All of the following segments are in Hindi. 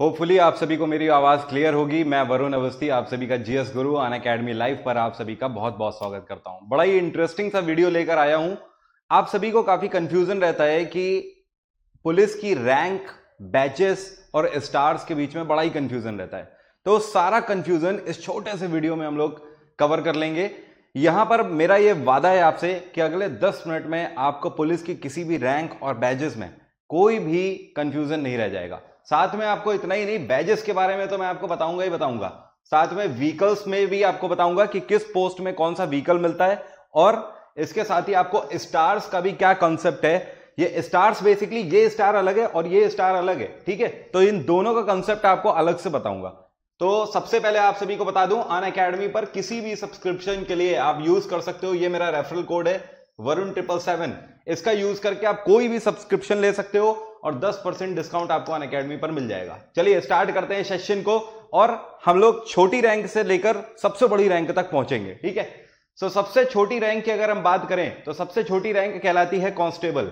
होपफुली आप सभी को मेरी आवाज क्लियर होगी। मैं वरुण अवस्थी, आप सभी का जीएस गुरु अनअकैडमी लाइव पर आप सभी का बहुत बहुत स्वागत करता हूं। बड़ा ही इंटरेस्टिंग सा वीडियो लेकर आया हूं। आप सभी को काफी कंफ्यूजन रहता है कि पुलिस की रैंक, बैचेस और स्टार्स के बीच में बड़ा ही कंफ्यूजन रहता है। तो सारा कंफ्यूजन इस छोटे से वीडियो में हम लोग कवर कर लेंगे। यहां पर मेरा यह वादा है आपसे कि अगले 10 मिनट में आपको पुलिस की किसी भी रैंक और बैजेस में कोई भी कंफ्यूजन नहीं रह जाएगा। साथ में आपको इतना ही नहीं, बैजेस के बारे में तो मैं आपको बताऊंगा ही बताऊंगा, साथ में व्हीकल्स में भी आपको बताऊंगा कि किस पोस्ट में कौन सा व्हीकल मिलता है, और इसके साथ ही आपको स्टार्स का भी क्या कॉन्सेप्ट है। ये स्टार्स बेसिकली ये स्टार अलग है और ये स्टार अलग है, ठीक है। तो इन दोनों का कॉन्सेप्ट आपको अलग से बताऊंगा। तो सबसे पहले आप सभी को बता दूं, अनअकैडमी पर किसी भी सब्सक्रिप्शन के लिए आप यूज कर सकते हो, ये मेरा रेफरल कोड है वरुण777। इसका यूज करके आप कोई भी सब्सक्रिप्शन ले सकते हो और 10% डिस्काउंट आपको अनअकैडमी पर मिल जाएगा। चलिए स्टार्ट करते हैं सेशन को, और हम लोग छोटी रैंक से लेकर सबसे बड़ी रैंक तक पहुंचेंगे, ठीक है। सो सबसे छोटी रैंक की अगर हम बात करें तो सबसे छोटी रैंक कहलाती है कांस्टेबल।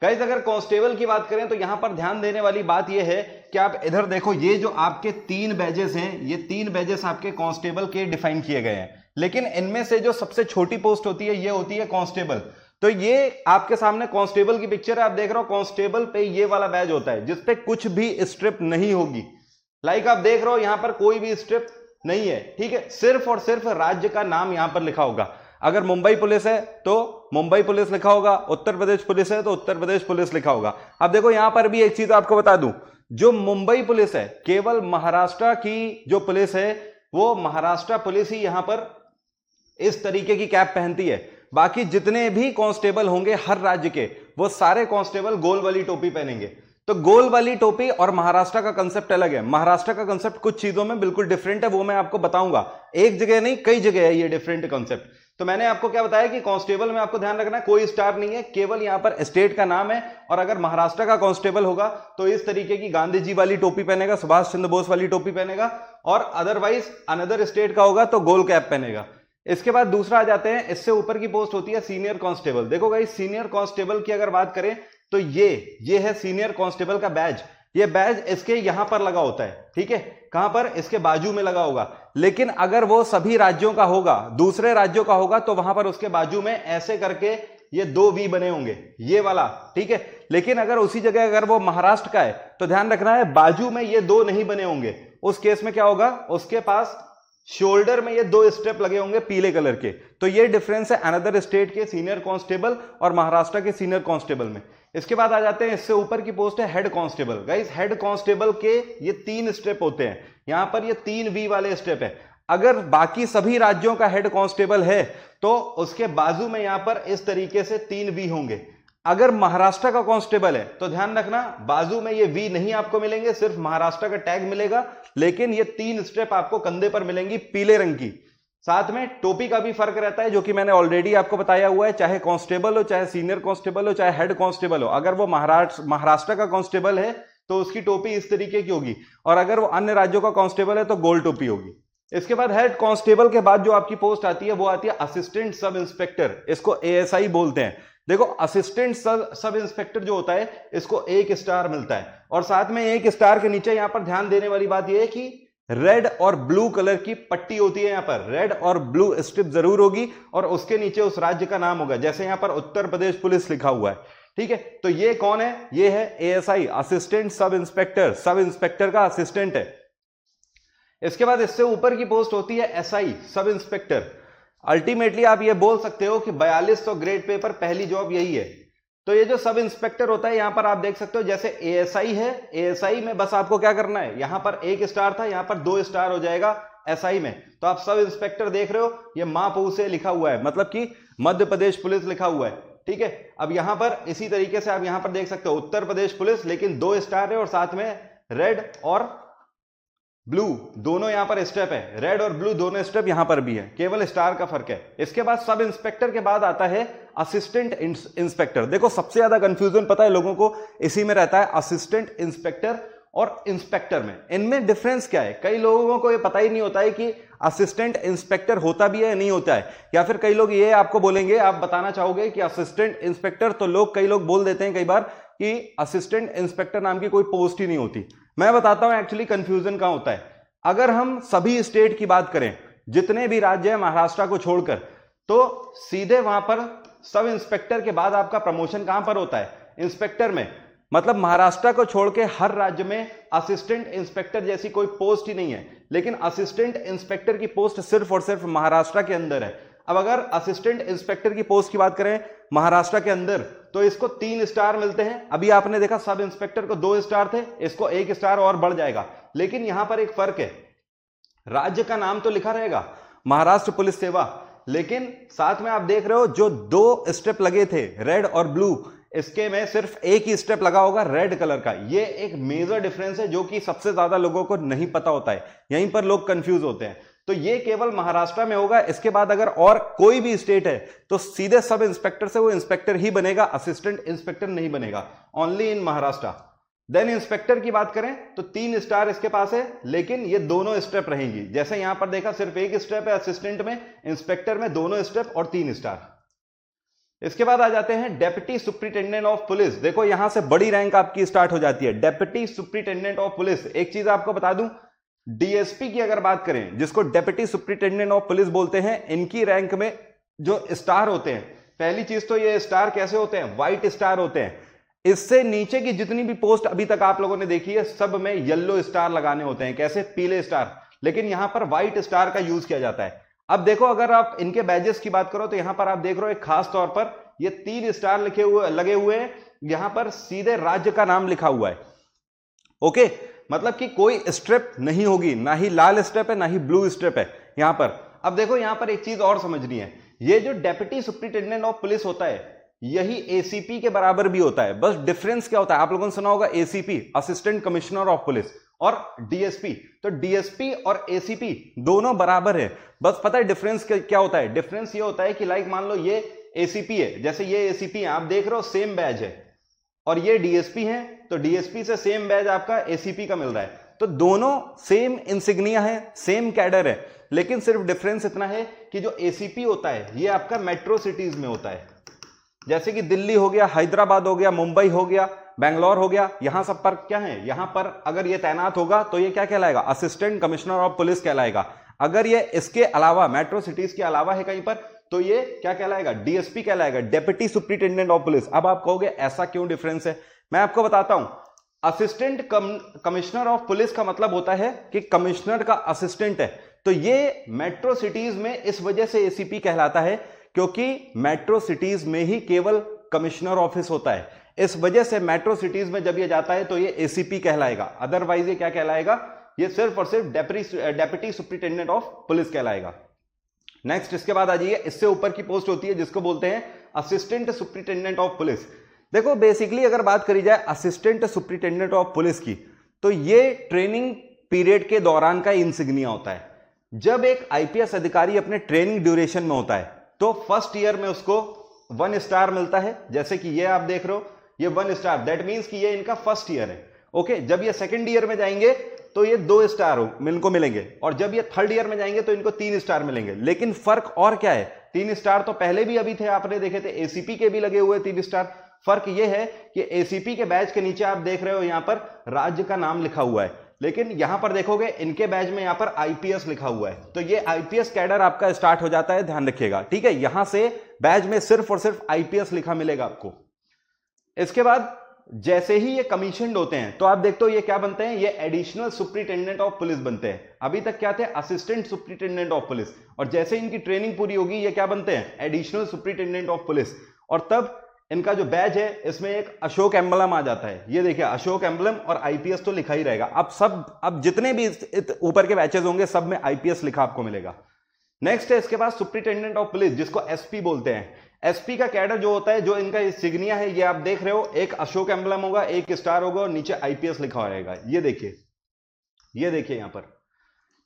गाइस अगर कांस्टेबल की बात करें तो यहां पर ध्यान देने वाली बात यह है कि आप इधर देखो, ये जो आपके 3 बैजेस हैं, ये 3 बैजेस आपके कांस्टेबल के डिफाइन किए गए हैं, लेकिन इनमें से जो सबसे छोटी पोस्ट होती है ये होती है कांस्टेबल। तो ये आपके सामने कांस्टेबल की पिक्चर है, आप देख रहे हो कांस्टेबल पे ये वाला बैज होता है जिसपे कुछ भी स्ट्रिप नहीं होगी। लाइक आप देख रहे हो यहां पर कोई भी स्ट्रिप नहीं है, ठीक है। सिर्फ और सिर्फ राज्य का नाम यहां पर लिखा होगा। अगर मुंबई पुलिस है तो मुंबई पुलिस लिखा होगा, उत्तर प्रदेश पुलिस है तो उत्तर प्रदेश पुलिस लिखा होगा। अब देखो यहां पर भी एक चीज आपको बता दूं, जो मुंबई पुलिस है केवल महाराष्ट्र की जो पुलिस है वो महाराष्ट्र पुलिस ही यहां पर इस तरीके की कैप पहनती है। बाकी जितने भी कांस्टेबल होंगे हर राज्य के, वो सारे कांस्टेबल गोल वाली टोपी पहनेंगे। तो गोल वाली टोपी और महाराष्ट्र का कंसेप्ट अलग है। महाराष्ट्र का कंसेप्ट कुछ चीजों में बिल्कुल डिफरेंट है, वो मैं आपको बताऊंगा। एक जगह नहीं कई जगह है ये डिफरेंट कंसेप्ट। तो मैंने आपको क्या बताया कि कांस्टेबल में आपको ध्यान रखना है कोई स्टार नहीं है, केवल यहां पर स्टेट का नाम है। और अगर महाराष्ट्र का कांस्टेबल होगा तो इस तरीके की गांधी जी वाली टोपी पहनेगा, सुभाष चंद्र बोस वाली टोपी पहनेगा, और अदरवाइज अनदर स्टेट का होगा तो गोल कैप पहनेगा। इसके बाद दूसरा आ जाते हैं, इससे ऊपर की पोस्ट होती है सीनियर कांस्टेबल। देखो गाइस, सीनियर कांस्टेबल की अगर बात करें तो ये है सीनियर कांस्टेबल का बैज। ये बैज इसके यहां पर लगा होता है, ठीक है। कहां पर? इसके बाजू में लगा होगा। लेकिन अगर वो सभी राज्यों का होगा, दूसरे राज्यों का होगा, तो वहां पर उसके बाजू में ऐसे करके ये 2 वी बने होंगे, ये वाला, ठीक है। लेकिन अगर उसी जगह अगर वो महाराष्ट्र का है तो ध्यान रखना है बाजू में ये 2 नहीं बने होंगे। उस केस में क्या होगा, उसके पास शोल्डर में ये 2 स्टेप लगे होंगे पीले कलर के। तो ये डिफरेंस है अनदर स्टेट के सीनियर कांस्टेबल और महाराष्ट्र के सीनियर कांस्टेबल में। इसके बाद आ जाते हैं, इससे ऊपर की पोस्ट है head constable. Guys head constable के ये 3 स्टेप होते हैं, यहां पर ये 3 वी वाले स्टेप है। अगर बाकी सभी राज्यों का हेड कांस्टेबल है तो उसके बाजू में यहां पर इस तरीके से 3 वी होंगे। अगर महाराष्ट्र का कांस्टेबल है तो ध्यान रखना बाजू में ये वी नहीं आपको मिलेंगे, सिर्फ महाराष्ट्र का टैग मिलेगा। लेकिन ये 3 स्टेप आपको कंधे पर मिलेंगी पीले रंग की। साथ में टोपी का भी फर्क रहता है, जो कि मैंने ऑलरेडी आपको बताया हुआ है। चाहे कांस्टेबल हो, चाहे सीनियर कांस्टेबल हो, चाहे हेड कांस्टेबल हो, अगर वो महाराष्ट्र का कांस्टेबल है तो उसकी टोपी इस तरीके की होगी, और अगर वो अन्य राज्यों का कांस्टेबल है तो गोल टोपी होगी। इसके बाद हेड कांस्टेबल के बाद जो आपकी पोस्ट आती है वो आती है असिस्टेंट सब इंस्पेक्टर, इसको एएसआई बोलते हैं। देखो असिस्टेंट सब इंस्पेक्टर जो होता है इसको 1 स्टार मिलता है, और साथ में 1 स्टार के नीचे यहां पर ध्यान देने वाली बात यह है कि रेड और ब्लू कलर की पट्टी होती है। यहां पर रेड और ब्लू स्ट्रिप जरूर होगी, और उसके नीचे उस राज्य का नाम होगा। जैसे यहां पर उत्तर प्रदेश पुलिस लिखा हुआ है, ठीक है। तो ये कौन है? ये है ASI, assistant sub inspector, sub inspector का असिस्टेंट है। इसके बाद इससे ऊपर की पोस्ट होती है एसआई, सब इंस्पेक्टर। अल्टीमेटली आप ये बोल सकते हो कि 4200 ग्रेड पे पर पहली जॉब यही है। तो ये जो सब इंस्पेक्टर होता है, यहां पर आप देख सकते हो जैसे एएसआई है, एएसआई में बस आपको क्या करना है, यहां पर 1 स्टार था, यहां पर 2 स्टार हो जाएगा एसआई में। तो आप सब इंस्पेक्टर देख रहे हो, ये मापू से लिखा हुआ है, मतलब कि मध्य प्रदेश पुलिस लिखा हुआ है, ठीक है। अब यहां पर इसी तरीके से आप यहां पर देख सकते हो उत्तर प्रदेश पुलिस, लेकिन 2 स्टार है और साथ में रेड और ब्लू दोनों यहां पर स्टेप है। रेड और ब्लू दोनों स्टेप यहां पर भी है, केवल स्टार का फर्क है। इसके बाद सब इंस्पेक्टर के बाद आता है असिस्टेंट इंस्पेक्टर। देखो सबसे ज्यादा कंफ्यूजन पता है लोगों को इसी में रहता है, असिस्टेंट इंस्पेक्टर और इंस्पेक्टर में। इनमें डिफरेंस क्या है? कई लोगों को ये पता ही नहीं होता है कि असिस्टेंट इंस्पेक्टर होता भी है या नहीं होता है, या फिर कई लोग ये आपको बोलेंगे, आप बताना चाहोगे कि असिस्टेंट इंस्पेक्टर, तो कई लोग बोल देते हैं कई बार कि असिस्टेंट इंस्पेक्टर नाम की कोई पोस्ट ही नहीं होती। मैं बताता हूं एक्चुअली कंफ्यूजन कहां होता है। अगर हम सभी स्टेट की बात करें, जितने भी राज्य हैं महाराष्ट्र को छोड़कर, तो सीधे वहां पर सब इंस्पेक्टर के बाद आपका प्रमोशन कहां पर होता है? इंस्पेक्टर में। मतलब महाराष्ट्र को छोड़ के हर राज्य में असिस्टेंट इंस्पेक्टर जैसी कोई पोस्ट ही नहीं है, लेकिन असिस्टेंट इंस्पेक्टर की पोस्ट सिर्फ और सिर्फ महाराष्ट्र के अंदर है। अब अगर असिस्टेंट इंस्पेक्टर की पोस्ट की बात करें महाराष्ट्र के अंदर, तो इसको 3 स्टार मिलते हैं। अभी आपने देखा सब इंस्पेक्टर को 2 स्टार थे, इसको 1 स्टार और बढ़ जाएगा। लेकिन यहां पर एक फर्क है, राज्य का नाम तो लिखा रहेगा महाराष्ट्र पुलिस सेवा, लेकिन साथ में आप देख रहे हो जो 2 स्टेप लगे थे रेड और ब्लू, इसके में सिर्फ एक ही स्टेप लगा होगा रेड कलर का। ये एक मेजर डिफरेंस है जो कि सबसे ज्यादा लोगों को नहीं पता होता है, यहीं पर लोग कंफ्यूज होते हैं। तो ये केवल महाराष्ट्र में होगा। इसके बाद अगर और कोई भी स्टेट है तो सीधे सब इंस्पेक्टर से वो इंस्पेक्टर ही बनेगा, असिस्टेंट इंस्पेक्टर नहीं बनेगा, only in Maharashtra. Then inspector की बात करें तो 3 स्टार इसके पास है, लेकिन ये दोनों स्टेप रहेंगी। जैसे यहां पर देखा सिर्फ 1 स्टेप है असिस्टेंट में, इंस्पेक्टर में 2 स्टेप और 3 स्टार। इसके बाद आ जाते हैं डेप्यूटी सुप्रिंटेंडेंट ऑफ पुलिस। देखो यहां से बड़ी रैंक आपकी स्टार्ट हो जाती है, डेप्यूटी सुप्रिंटेंडेंट ऑफ पुलिस। एक चीज आपको बता दूं, डीएसपी की अगर बात करें, जिसको डेप्यूटी सुप्रिंटेंडेंट ऑफ पुलिस बोलते हैं, इनकी रैंक में जो स्टार होते हैं, पहली चीज तो ये स्टार कैसे होते हैं? व्हाइट स्टार होते हैं। इससे नीचे की जितनी भी पोस्ट अभी तक आप लोगों ने देखी है, सब में येलो स्टार लगाने होते हैं। कैसे? पीले स्टार। लेकिन यहां पर व्हाइट स्टार का यूज किया जाता है। अब देखो अगर आप इनके बैजेस की बात करो तो यहां पर आप देख रहे हो एक खास तौर पर ये 3 स्टार लगे हुए हैं, यहां पर सीधे राज्य का नाम लिखा हुआ है। ओके, मतलब कि कोई स्ट्रिप नहीं होगी, ना ही लाल स्ट्रिप है ना ही ब्लू स्ट्रिप है यहां पर। अब देखो यहां पर एक चीज और समझनी है, ये जो डेप्यूटी सुप्रिंटेंडेंट ऑफ पुलिस होता है यही एसीपी के बराबर भी होता है। बस डिफरेंस क्या होता है, आप लोगों ने सुना होगा ACP assistant commissioner of police, और डीएसपी, तो डीएसपी और एसीपी दोनों बराबर है। बस पता है डिफरेंस क्या होता है? डिफरेंस ये होता है कि लाइक मान लो ये एसीपी है, जैसे ये एसीपी है, आप देख रहे हो सेम बैज है, और ये डीएसपी है, तो डीएसपी से सेम बैज आपका एसीपी का मिल रहा है। तो दोनों सेम इंसिग्निया है, सेम कैडर है, लेकिन सिर्फ डिफरेंस इतना है कि जो एसीपी होता है ये आपका मेट्रो सिटीज में होता है, जैसे कि दिल्ली हो गया, हैदराबाद हो गया, मुंबई हो गया, बेंगलोर हो गया। यहां सब पर क्या है, यहां पर अगर ये तैनात होगा तो ये क्या कहलाएगा? असिस्टेंट कमिश्नर ऑफ पुलिस कहलाएगा। अगर ये इसके अलावा मेट्रो सिटीज के अलावा है कहीं पर, तो ये क्या कहलाएगा? डीएसपी कहलाएगा, डेप्यूटी सुप्रिंटेंडेंट ऑफ पुलिस। अब आप कहोगे ऐसा क्यों डिफरेंस है? मैं आपको बताता हूं। असिस्टेंट कमिश्नर ऑफ पुलिस का मतलब होता है कि कमिश्नर का असिस्टेंट है। तो ये मेट्रो सिटीज में इस वजह से एसीपी कहलाता है क्योंकि मेट्रो सिटीज में ही केवल कमिश्नर ऑफिस होता है। इस वजह से मेट्रो सिटीज में जब ये जाता है तो ये एसीपी कहलाएगा, अदरवाइज ये क्या कहलाएगा? ये सिर्फ और सिर्फ डेप्यूटी सुप्रिंटेंडेंट ऑफ पुलिस कहलाएगा। नेक्स्ट, इसके बाद आ जाइए, इससे ऊपर की पोस्ट होती है जिसको बोलते हैं असिस्टेंट सुप्रिंटेंडेंट ऑफ पुलिस। देखो बेसिकली अगर बात करी जाए असिस्टेंट सुप्रिंटेंडेंट ऑफ पुलिस की, तो ये ट्रेनिंग पीरियड के दौरान का इंसिग्निया होता है। जब एक आईपीएस अधिकारी अपने ट्रेनिंग ड्यूरेशन में होता है तो फर्स्ट ईयर में उसको 1 स्टार मिलता है, जैसे कि ये आप देख रहे हो, ये 1 स्टार, दैट मीन्स कि ये इनका फर्स्ट ईयर है। ओके, जब ये सेकंड ईयर में जाएंगे तो ये 2 स्टार इनको मिलेंगे, और जब ये थर्ड ईयर में जाएंगे तो इनको 3 स्टार मिलेंगे। लेकिन फर्क और क्या है? 3 स्टार तो पहले भी अभी थे, आपने देखे थे, एसीपी के भी लगे हुए 3 स्टार। फर्क ये है कि एसीपी के बैच के नीचे आप देख रहे हो यहां पर राज्य का नाम लिखा हुआ है, लेकिन यहां पर देखोगे इनके बैच में यहां पर आईपीएस लिखा हुआ है। तो ये आईपीएस कैडर आपका स्टार्ट हो जाता है, ध्यान रखिएगा, ठीक है। यहां से बैच में सिर्फ और सिर्फ आईपीएस लिखा मिलेगा आपको। इसके बाद जैसे ही ये कमीशन्ड होते हैं तो आप देखते हो ये क्या बनते हैं? ये एडिशनल सुप्रिंटेंडेंट ऑफ पुलिस बनते हैं। अभी तक क्या थे? असिस्टेंट सुप्रिंटेंडेंट ऑफ पुलिस, और जैसे इनकी ट्रेनिंग पूरी होगी ये क्या बनते हैं? Additional superintendent of police. और तब इनका जो बैज है इसमें एक अशोक एम्बलम आ जाता है, ये देखिए अशोक एम्बलम, और आईपीएस तो लिखा ही रहेगा। अब जितने भी ऊपर के बैचेस होंगे सब में आईपीएस लिखा आपको मिलेगा। नेक्स्ट है इसके बाद सुप्रिंटेंडेंट ऑफ पुलिस, जिसको एसपी बोलते हैं। एसपी का कैडर जो होता है, जो इनका सिग्निया है, ये आप देख रहे हो, एक अशोक एम्बलम होगा, 1 स्टार होगा और नीचे आईपीएस लिखा रहेगा, ये देखिए, ये देखिए यहां पर।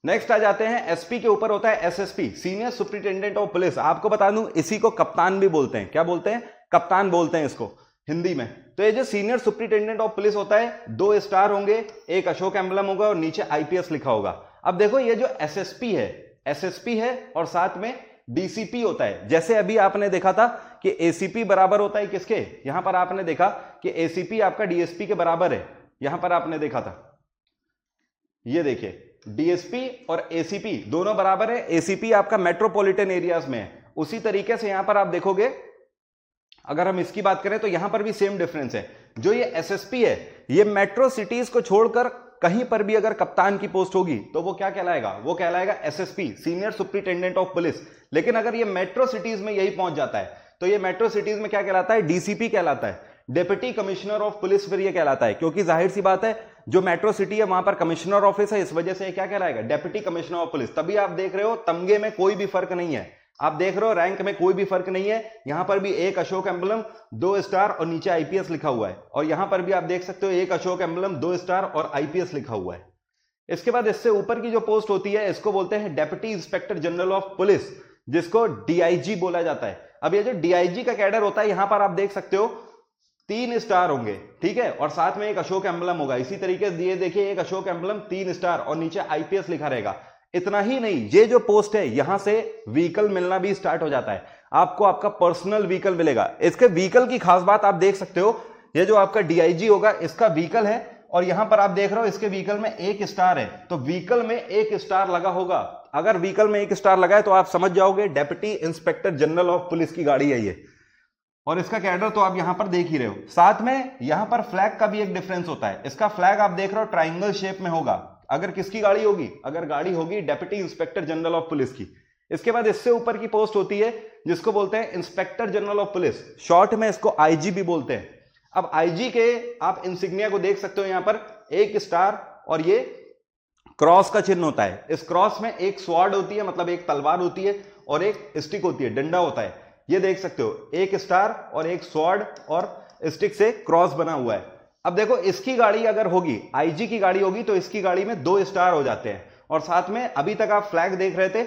नेक्स्ट आ जाते हैं एसपी के ऊपर होता है SSP, senior superintendent of police. आपको बता दूं इसी को कप्तान भी बोलते हैं। क्या बोलते हैं? कप्तान बोलते हैं इसको हिंदी में। तो ये जो सीनियर सुप्रिंटेंडेंट ऑफ पुलिस होता है, 2 स्टार होंगे, एक अशोक एम्बलम होगा और नीचे आईपीएस लिखा होगा। अब देखो ये जो एसएसपी है और साथ में डीसीपी होता है। जैसे अभी आपने देखा था कि एसीपी बराबर होता है किसके? यहां पर आपने देखा कि एसीपी आपका डीएसपी के बराबर है, यहां पर आपने देखा था। ये देखिए डीएसपी और एसीपी दोनों बराबर है। एसीपी आपका मेट्रोपॉलिटन एरियाज में है। उसी तरीके से यहां पर आप देखोगे, अगर हम इसकी बात करें तो यहां पर भी सेम डिफरेंस है। जो ये एसएसपी है, ये मेट्रो सिटीज को छोड़कर कहीं पर भी अगर कप्तान की पोस्ट होगी तो वो क्या कहलाएगा? वो कहलाएगा SSP, senior superintendent of police. लेकिन अगर ये मेट्रो सिटीज में यही पहुंच जाता है तो ये मेट्रो सिटीज में क्या कहलाता है? डीसीपी कहलाता है, डेप्यूटी कमिश्नर ऑफ पुलिस फिर ये कहलाता है। क्योंकि जाहिर सी बात है, जो मेट्रो सिटी है वहां पर कमिश्नर ऑफिस है, इस वजह से क्या कहलाएगा? Deputy commissioner of police. तभी आप देख रहे हो तमगे में कोई भी फर्क नहीं है, आप देख रहे हो रैंक में कोई भी फर्क नहीं है। यहां पर भी एक अशोक एम्बलम 2 स्टार और नीचे आईपीएस लिखा हुआ है, और यहां पर भी आप देख सकते हो एक अशोक एम्बलम 2 स्टार और आईपीएस लिखा हुआ है। इसके बाद इससे ऊपर की जो पोस्ट होती है इसको बोलते हैं deputy inspector general of police, जिसको डीआईजी बोला जाता है। अब ये जो डीआईजी का कैडर होता है, यहां पर आप देख सकते हो 3 स्टार होंगे, ठीक है, और साथ में एक अशोक एम्बलम होगा। इसी तरीके से ये देखिए एक अशोक एम्बलम 3 स्टार और नीचे आईपीएस लिखा रहेगा। इतना ही नहीं, ये जो पोस्ट है यहां से व्हीकल मिलना भी स्टार्ट हो जाता है। आपको आपका पर्सनल व्हीकल मिलेगा। इसके व्हीकल की खास बात आप देख सकते हो, ये जो आपका डीआईजी होगा इसका व्हीकल है, और यहां पर आप देख रहे हो इसके व्हीकल में 1 स्टार है, तो व्हीकल में 1 स्टार लगा होगा। अगर व्हीकल में 1 स्टार लगा है तो आप समझ जाओगे deputy inspector general of police की गाड़ी है ये। और इसका कैडर तो आप यहां पर देख ही रहे हो। साथ में यहां पर फ्लैग का भी एक डिफरेंस होता है। इसका फ्लैग आप देख रहे हो ट्राइंगल शेप में होगा। अगर किसकी गाड़ी होगी? अगर गाड़ी होगी deputy inspector general of police की। इसके बाद इससे ऊपर की पोस्ट होती है जिसको बोलते हैं inspector general of police, short में इसको आईजी भी बोलते हैं। अब आईजी के आप इंसिग्निया को देख सकते हो, यहां पर 1 स्टार और ये क्रॉस का चिन्ह होता है। इस क्रॉस में एक स्वॉर्ड होती है, मतलब एक तलवार होती है, और एक स्टिक होती है, डंडा होता है। ये देख सकते हो 1 स्टार और एक स्वॉर्ड और स्टिक से क्रॉस बना हुआ है। अब देखो इसकी गाड़ी अगर होगी, आईजी की गाड़ी होगी, तो इसकी गाड़ी में 2 स्टार हो जाते हैं। और साथ में अभी तक आप फ्लैग देख रहे थे,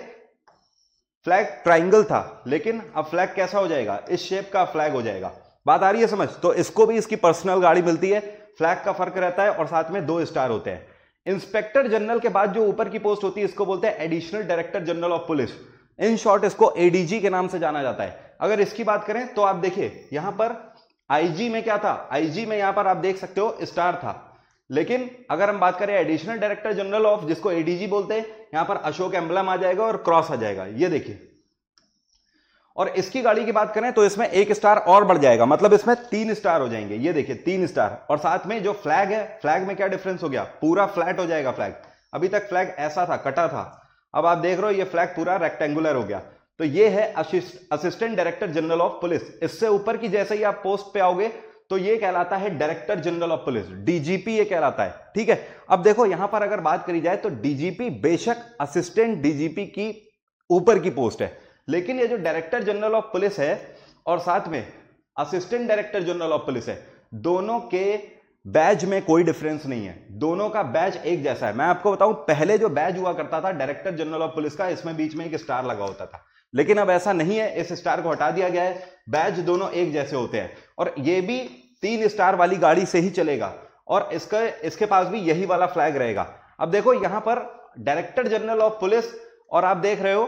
फ्लैग ट्राइंगल था, लेकिन अब फ्लैग कैसा हो जाएगा? इस शेप का फ्लैग हो जाएगा। बात आ रही है समझ? तो इसको भी इसकी पर्सनल गाड़ी मिलती है, फ्लैग का फर्क रहता है, और साथ में 2 स्टार होते हैं। इंस्पेक्टर जनरल के बाद जो ऊपर की पोस्ट होती है इसको बोलते हैं additional director general of police. In short इसको एडीजी के नाम से जाना जाता है। अगर इसकी बात करें तो आप देखिए यहां पर आईजी में क्या था? आईजी में यहां पर आप देख सकते हो स्टार था, लेकिन अगर हम बात करें एडिशनल डायरेक्टर जनरल ऑफ, जिसको एडीजी बोलते हैं, यहां पर अशोक एम्बलम आ जाएगा और क्रॉस आ जाएगा, ये देखिए। और इसकी गाड़ी की बात करें तो इसमें 1 स्टार और बढ़ जाएगा, मतलब इसमें 3 स्टार हो जाएंगे, ये देखिए 3 स्टार। और साथ में जो फ्लैग है, फ्लैग में क्या डिफरेंस हो गया? पूरा फ्लैट हो जाएगा फ्लैग। अभी तक फ्लैग ऐसा था, कटा था, अब आप देख रहे हो ये फ्लैग पूरा रेक्टेंगुलर हो गया। तो ये है assistant director general of police. इससे ऊपर की जैसे ही आप पोस्ट पे आओगे तो ये कहलाता है director general of police, DGP ये कहलाता है, ठीक है। अब देखो यहां पर अगर बात करी जाए तो डीजीपी बेशक असिस्टेंट डीजीपी की ऊपर की पोस्ट है, लेकिन ये जो डायरेक्टर जनरल ऑफ पुलिस है और साथ में assistant director general of police है, दोनों के बैज में कोई डिफरेंस नहीं है, दोनों का बैज एक जैसा है। मैं आपको बताऊं, पहले जो बैज हुआ करता था डायरेक्टर जनरल ऑफ पुलिस का, इसमें बीच में एक स्टार लगा होता था, लेकिन अब ऐसा नहीं है, इस स्टार को हटा दिया गया है, बैज दोनों एक जैसे होते हैं। और ये भी 3 स्टार वाली गाड़ी से ही चलेगा, और इसके पास भी यही वाला फ्लैग रहेगा। अब देखो यहां पर डायरेक्टर जनरल ऑफ पुलिस और आप देख रहे हो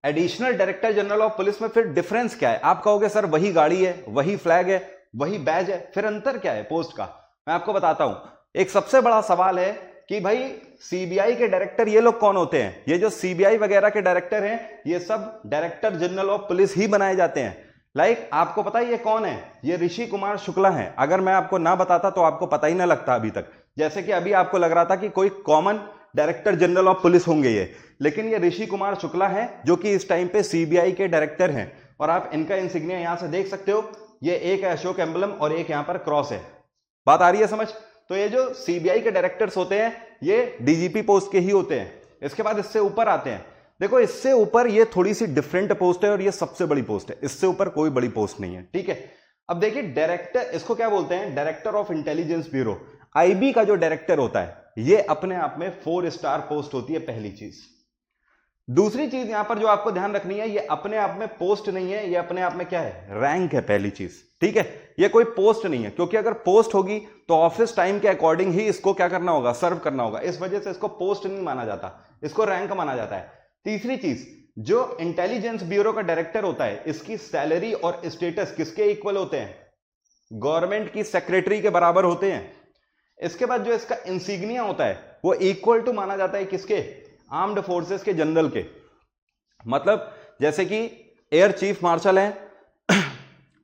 additional director general of police में फिर डिफरेंस क्या है? आप कहोगे सर वही गाड़ी है, वही फ्लैग है, वही बैज है, फिर अंतर क्या है पोस्ट का? मैं आपको बताता हूं। एक सबसे बड़ा सवाल है कि भाई सीबीआई के डायरेक्टर ये लोग कौन होते हैं? ये जो सीबीआई वगैरह के डायरेक्टर हैं, ये सब डायरेक्टर जनरल ऑफ पुलिस ही बनाए जाते हैं। लाइक आपको पता है ये कौन है? ये ऋषि कुमार शुक्ला है। अगर मैं आपको ना बताता तो आपको पता ही ना लगता अभी तक। जैसे कि अभी आपको लग रहा था कि कोई common director general of police होंगे ये, लेकिन ये ऋषि कुमार शुक्ला है जो कि इस टाइम पे सीबीआई के डायरेक्टर हैं। और आप इनका इंसिग्निया यहां से देख सकते हो, ये एक है अशोक एम्बलम और एक यहां पर क्रॉस है। बात आ रही है समझ? तो ये जो सीबीआई के डायरेक्टर्स होते हैं ये डीजीपी पोस्ट के ही होते हैं। इसके बाद इससे ऊपर आते हैं, देखो इससे ऊपर ये थोड़ी सी डिफरेंट पोस्ट है और ये सबसे बड़ी पोस्ट है, इससे ऊपर कोई बड़ी पोस्ट नहीं है, ठीक है। अब देखिए डायरेक्टर, इसको क्या बोलते हैं? Director of intelligence bureau. IB का जो डायरेक्टर होता है ये अपने आप में 4 स्टार पोस्ट होती है, पहली चीज। दूसरी चीज यहां पर जो आपको ध्यान रखनी है, ये अपने आप में पोस्ट नहीं है, ये अपने आप में क्या है? रैंक है, पहली चीज, ठीक है। ये कोई पोस्ट नहीं है, क्योंकि अगर पोस्ट होगी तो ऑफिस टाइम के अकॉर्डिंग ही इसको क्या करना होगा? सर्व करना होगा। इस वजह से इसको पोस्ट नहीं माना जाता, इसको रैंक माना जाता है। तीसरी चीज, जो इंटेलिजेंस ब्यूरो का डायरेक्टर होता है, इसकी सैलरी और स्टेटस किसके इक्वल होते हैं? गवर्नमेंट की सेक्रेटरी के बराबर होते हैं। इसके बाद जो इसका इंसिग्निया होता है वो इक्वल टू माना जाता है किसके, आर्म्ड फोर्सेस के जनरल के। मतलब जैसे कि एयर चीफ मार्शल है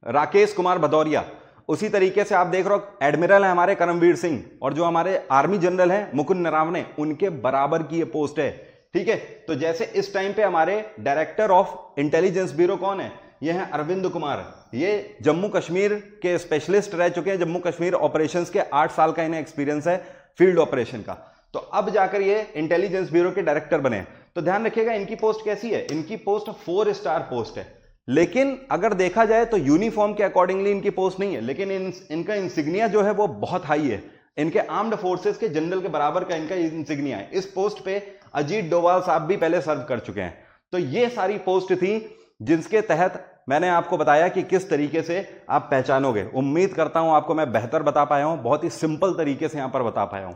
राकेश कुमार भदौरिया, उसी तरीके से आप देख रहे हो एडमिरल है हमारे करमवीर सिंह, और जो हमारे आर्मी जनरल हैं मुकुंद नरावने, उनके बराबर की ये पोस्ट है। ठीक है, तो जैसे इस टाइम पे हमारे डायरेक्टर ऑफ इंटेलिजेंस ब्यूरो कौन है, ये हैं अरविंद कुमार। ये जम्मू कश्मीर के स्पेशलिस्ट रह चुके हैं, जम्मू कश्मीर ऑपरेशंस के 8 साल का इन्हें एक्सपीरियंस है फील्ड ऑपरेशन का। तो अब जाकर ये इंटेलिजेंस ब्यूरो के डायरेक्टर बने। तो ध्यान रखिएगा इनकी पोस्ट कैसी है, इनकी पोस्ट 4 स्टार पोस्ट है। लेकिन अगर देखा जाए तो यूनिफॉर्म के अकॉर्डिंगली इनकी पोस्ट नहीं है, लेकिन इनका इंसिग्निया जो है वो बहुत हाई है। इनके आर्म्ड फोर्सेस के जनरल के बराबर का इनका इंसिग्निया है। इस पोस्ट पे अजीत डोभाल साहब भी पहले सर्व कर चुके हैं। तो ये सारी पोस्ट थी जिसके तहत मैंने आपको बताया कि किस तरीके से आप पहचानोगे। उम्मीद करता हूं आपको मैं बेहतर बता पाया हूं, बहुत ही सिंपल तरीके से यहां पर बता पाया हूं।